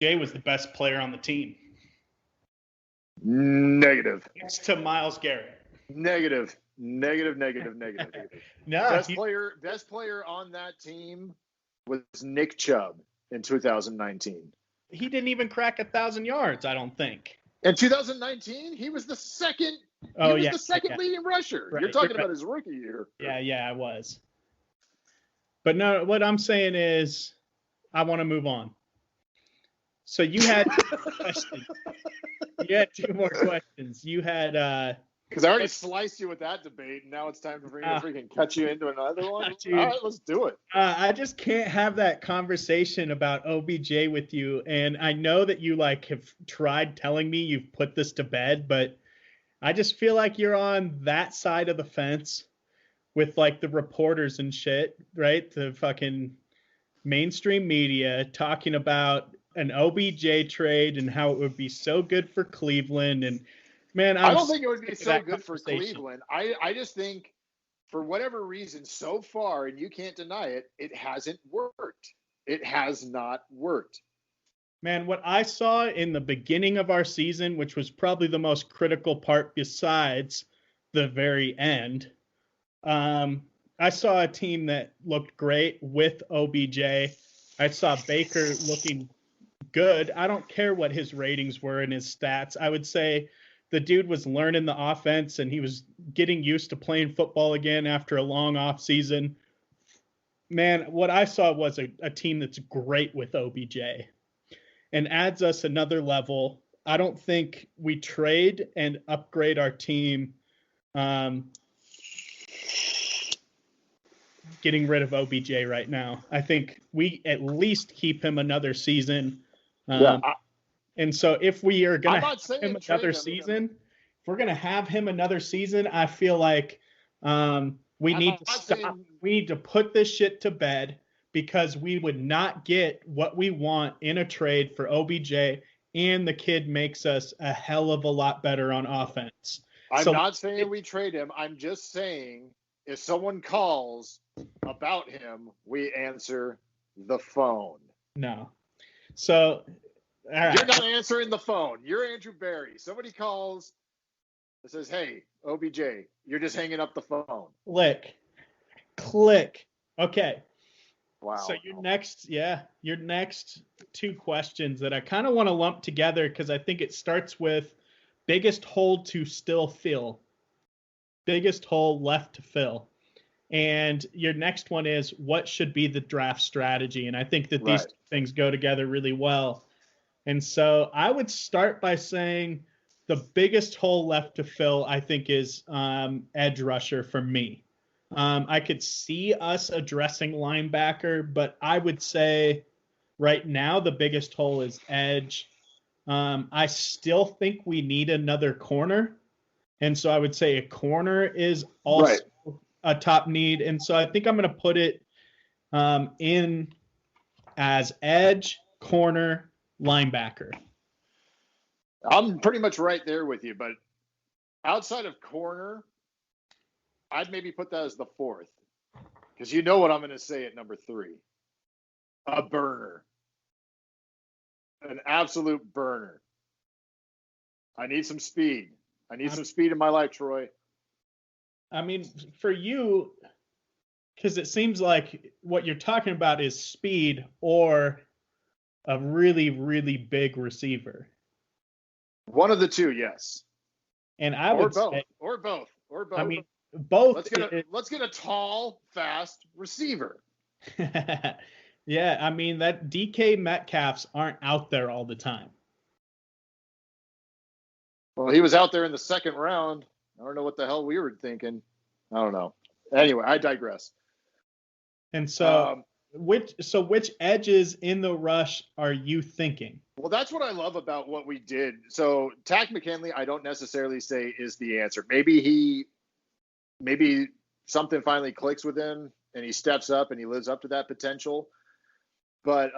Jay was the best player on the team. Negative. Next to Myles Garrett. Negative. No, best player on that team was Nick Chubb in 2019. He didn't even crack 1,000 yards, I don't think. In 2019, he was the second. Leading rusher. Right. You're talking about his rookie year. Yeah, I was. But no, what I'm saying is, I want to move on. So you had questions. You had 2 more questions. You had because I already sliced you with that debate, and now it's time for me to freaking cut you into another one. Dude, all right, let's do it. I just can't have that conversation about OBJ with you, and I know that you have tried telling me you've put this to bed, but I just feel like you're on that side of the fence with the reporters and shit, right? The fucking mainstream media talking about an OBJ trade and how it would be so good for Cleveland. And man, I don't think it would be so good for Cleveland. I just think for whatever reason so far, and you can't deny it, it hasn't worked. It has not worked. Man, what I saw in the beginning of our season, which was probably the most critical part besides the very end, I saw a team that looked great with OBJ. I saw Baker looking good. I don't care what his ratings were and his stats. I would say the dude was learning the offense and he was getting used to playing football again after a long off season. Man, what I saw was a team that's great with OBJ and adds us another level. I don't think we trade and upgrade our team getting rid of OBJ right now. I think we at least keep him another season. And so if we are going to have him another season, if we're going to have him another season, I feel like we need to stop. We need to put this shit to bed because we would not get what we want in a trade for OBJ, and the kid makes us a hell of a lot better on offense. I'm not saying we trade him. I'm just saying if someone calls about him, we answer the phone. No. So right. You're not answering the phone. You're Andrew Berry. Somebody calls and says, hey, OBJ, you're just hanging up the phone. Click. Okay. Wow. So your next 2 questions that I kind of want to lump together because I think it starts with biggest hole to still fill. Biggest hole left to fill. And your next one is what should be the draft strategy? And I think that these 2 things go together really well. And so I would start by saying the biggest hole left to fill, I think, is edge rusher for me. I could see us addressing linebacker, but I would say right now the biggest hole is edge. I still think we need another corner. And so I would say a corner is also a top need. And so I think I'm going to put it in as edge, corner, linebacker. I'm pretty much right there with you, but outside of corner, I'd maybe put that as the 4th because you know what I'm going to say at number 3. A burner. An absolute burner. I need some speed. I need some speed in my life, Troy. I mean, for you, because it seems like what you're talking about is speed or a really, really big receiver. One of the 2, yes. And I would say, or both. I mean, both. Let's get a tall, fast receiver. Yeah, I mean that DK Metcalfs aren't out there all the time. Well, he was out there in the 2nd round. I don't know what the hell we were thinking. I don't know. Anyway, I digress. And so, which edges in the rush are you thinking? Well, that's what I love about what we did. So, Takk McKinley, I don't necessarily say is the answer. Maybe something finally clicks with him and he steps up and he lives up to that potential. But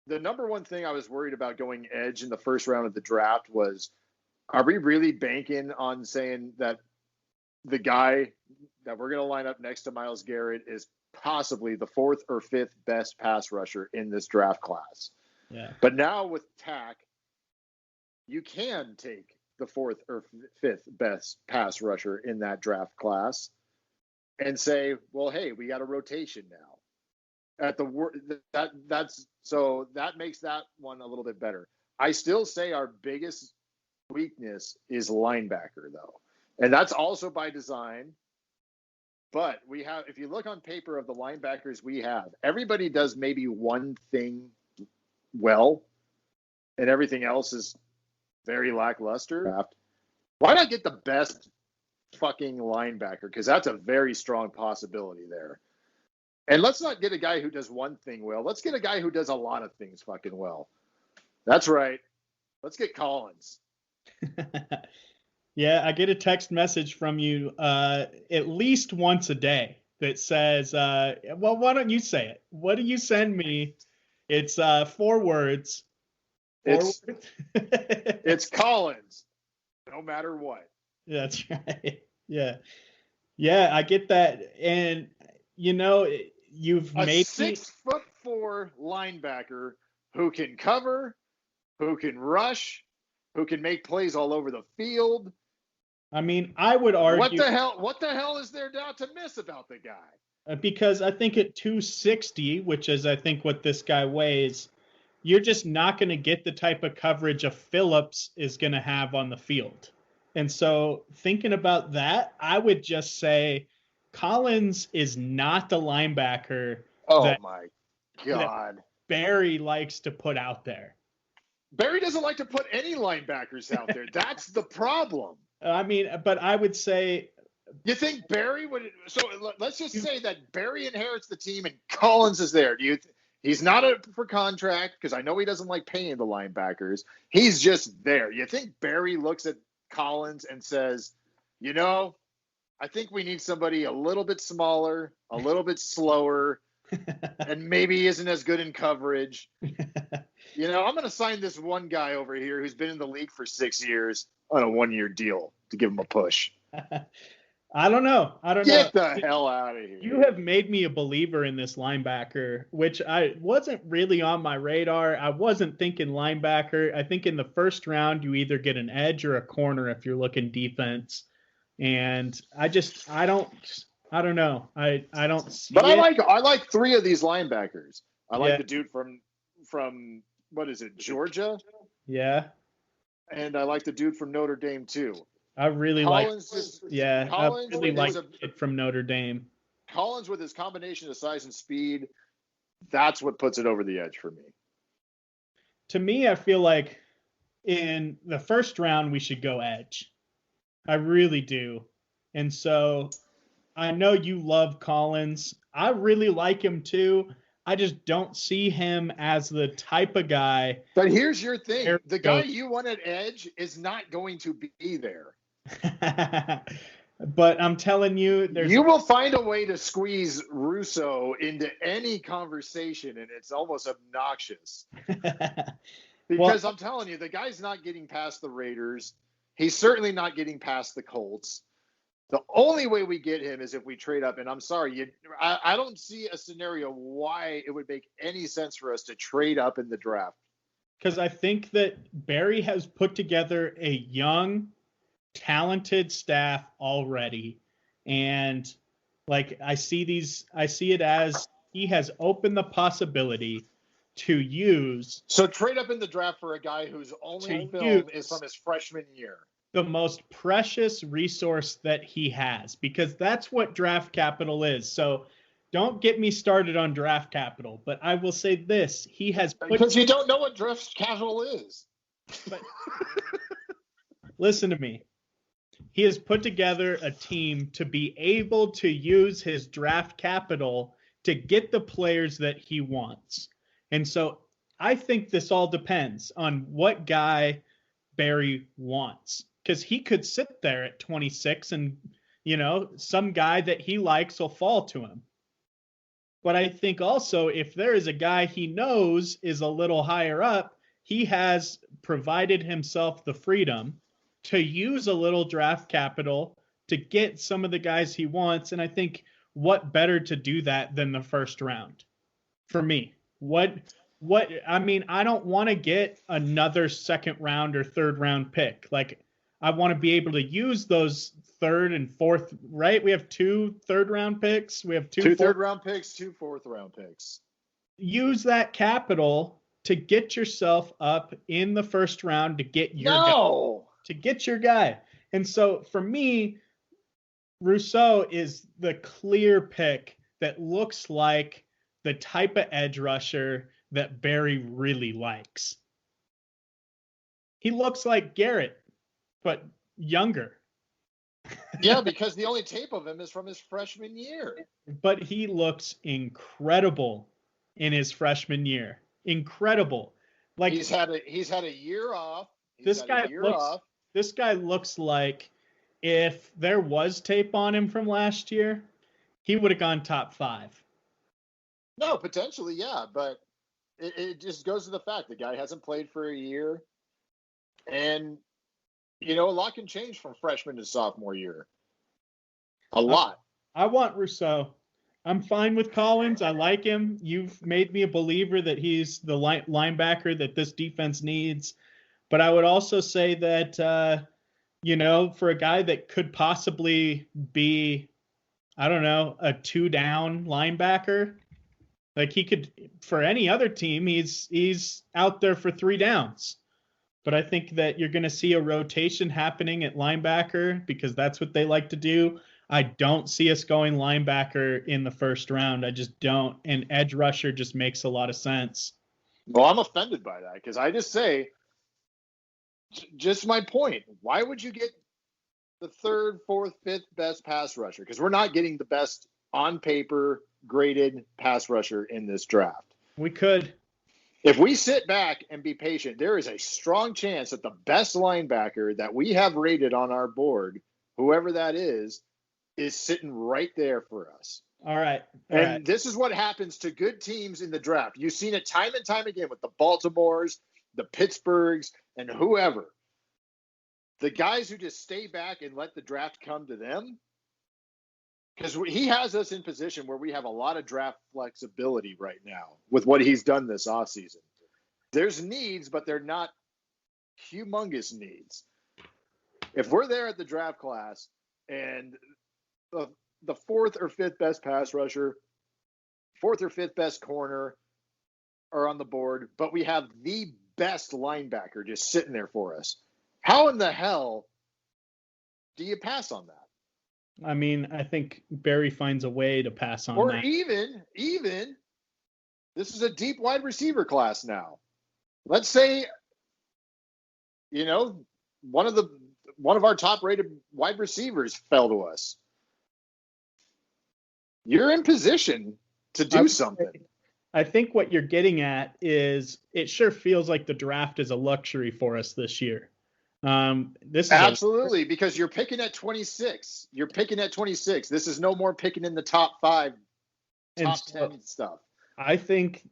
the number one thing I was worried about going edge in the 1st round of the draft was, are we really banking on saying that the guy that we're going to line up next to Myles Garrett is possibly the 4th or 5th best pass rusher in this draft class? Yeah. But now with Tack, you can take the 4th or 5th best pass rusher in that draft class and say, well, hey, we got a rotation now. At the that makes that one a little bit better. I still say our biggest weakness is linebacker, though, and that's also by design. But we have, if you look on paper of the linebackers we have, everybody does maybe one thing well, and everything else is very lackluster. Why not get the best fucking linebacker? Because that's a very strong possibility there. And let's not get a guy who does one thing well. Let's get a guy who does a lot of things fucking well. That's right. Let's get Collins. Yeah, I get a text message from you at least once a day that says, well, why don't you say it? What do you send me? It's 4 words. It's Collins, no matter what. That's right. Yeah. Yeah, I get that. And, you've made 6'4" linebacker who can cover, who can rush, who can make plays all over the field. I mean, I would argue. What the hell is there now to miss about the guy? Because I think at 260, which is I think what this guy weighs, you're just not going to get the type of coverage a Phillips is going to have on the field. And so thinking about that, I would just say Collins is not the linebacker my God, that Barry likes to put out there. Barry doesn't like to put any linebackers out there. That's the problem. I mean, but I would say. You think Barry would? So let's just say that Barry inherits the team and Collins is there. He's not up for contract because I know he doesn't like paying the linebackers. He's just there. You think Barry looks at Collins and says, I think we need somebody a little bit smaller, a little bit slower, and maybe isn't as good in coverage. I'm going to sign this one guy over here who's been in the league for 6 years on a 1-year deal to give him a push. I don't know. Get the hell out of here. You have made me a believer in this linebacker, which I wasn't really on my radar. I wasn't thinking linebacker. I think in the first round, you either get an edge or a corner if you're looking defense. And I don't know. I don't see But it. I like 3 of these linebackers. I like the dude from what is it, Georgia? Yeah. And I like the dude from Notre Dame too. I really like Collins it from Notre Dame. Collins with his combination of size and speed, that's what puts it over the edge for me. To me, I feel like in the first round we should go edge. I really do. And so I know you love Collins. I really like him too. I just don't see him as the type of guy. But here's your thing. The guy you want at edge is not going to be there. But I'm telling you, you will find a way to squeeze Russo into any conversation, and it's almost obnoxious. Because I'm telling you, the guy's not getting past the Raiders. He's certainly not getting past the Colts. The only way we get him is if we trade up. And I'm sorry, I don't see a scenario why it would make any sense for us to trade up in the draft. Because I think that Barry has put together a young, talented staff already. And I see it as he has opened the possibility to use. So trade up in the draft for a guy whose only film is from his freshman year. The most precious resource that he has, because that's what draft capital is. So don't get me started on draft capital, but I will say this. He has because you don't know what draft capital is. But listen to me. He has put together a team to be able to use his draft capital to get the players that he wants. And so I think this all depends on what guy Barry wants. Because he could sit there at 26 and, some guy that he likes will fall to him. But I think also if there is a guy he knows is a little higher up, he has provided himself the freedom to use a little draft capital to get some of the guys he wants. And I think what better to do that than the first round for me? What I don't want to get another second round or third round pick. Like, I want to be able to use those third and fourth, right? We have 2 third round picks. We have Two third round picks, 2 fourth round picks. Use that capital to get yourself up in the first round to get your guy. And so for me, Rousseau is the clear pick that looks like the type of edge rusher that Barry really likes. He looks like Garrett, but younger. Yeah, because the only tape of him is from his freshman year. But he looks incredible in his freshman year. Incredible. Like, he's had a year off. This guy looks like if there was tape on him from last year, he would have gone top 5. No, potentially, yeah, but it just goes to the fact the guy hasn't played for a year, and a lot can change from freshman to sophomore year. A lot. I want Rousseau. I'm fine with Collins. I like him. You've made me a believer that he's the linebacker that this defense needs. But I would also say that, for a guy that could possibly be, I don't know, a 2-down linebacker, like he could, for any other team, he's out there for 3 downs. But I think that you're going to see a rotation happening at linebacker because that's what they like to do. I don't see us going linebacker in the first round. I just don't. And edge rusher just makes a lot of sense. Well, I'm offended by that because I just say, just my point. Why would you get the 3rd, 4th, 5th best pass rusher? Because we're not getting the best on paper graded pass rusher in this draft. We could. If we sit back and be patient, there is a strong chance that the best linebacker that we have rated on our board, whoever that is sitting right there for us. All right. This is what happens to good teams in the draft. You've seen it time and time again with the Baltimores, the Pittsburghs, and whoever. The guys who just stay back and let the draft come to them, because he has us in position where we have a lot of draft flexibility right now with what he's done this offseason. There's needs, but they're not humongous needs. If we're there at the draft class and the 4th or 5th best pass rusher, 4th or 5th best corner are on the board, but we have the best linebacker just sitting there for us, how in the hell do you pass on that? I mean, I think Barry finds a way to pass on that. Or even, this is a deep wide receiver class now. Let's say, one of our top rated wide receivers fell to us. You're in position to do something. I think what you're getting at is it sure feels like the draft is a luxury for us this year. This is absolutely because you're picking at 26. This is no more picking in the top 5, top 10 stuff. I think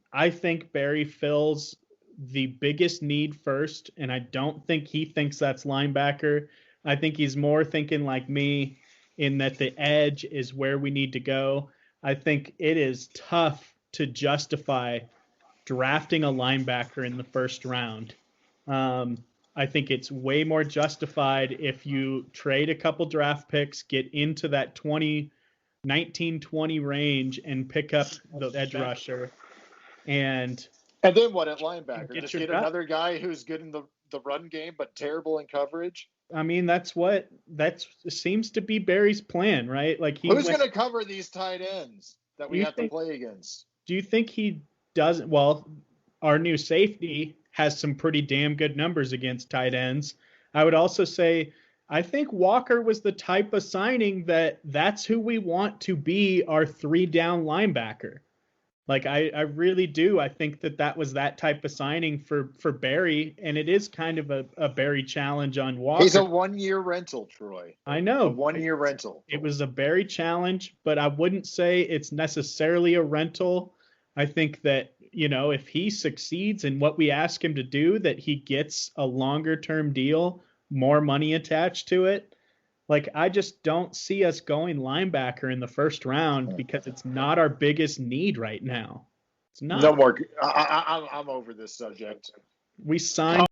Barry fills the biggest need first, and I don't think he thinks that's linebacker. I think he's more thinking like me in that the edge is where we need to go. I think it is tough to justify drafting a linebacker in the first round. I think it's way more justified if you trade a couple draft picks, get into that 19-20 range and pick up the edge rusher. And then what at linebacker? Just get another guy who's good in the run game but terrible in coverage? I mean, that seems to be Barry's plan, right? Like who's going to cover these tight ends that we have to play against? Do you think he doesn't? Well, our new safety has some pretty damn good numbers against tight ends. I would also say I think Walker was the type of signing that's who we want to be our 3-down linebacker. Like, I really do. I think that was that type of signing for Barry, and it is kind of a Barry challenge on Walker. He's a 1-year rental, Troy. I know. A 1-year rental. It was a Barry challenge, but I wouldn't say it's necessarily a rental. I think that, if he succeeds in what we ask him to do, that he gets a longer-term deal, more money attached to it. Like, I just don't see us going linebacker in the first round because it's not our biggest need right now. It's not. No more. I'm over this subject. We signed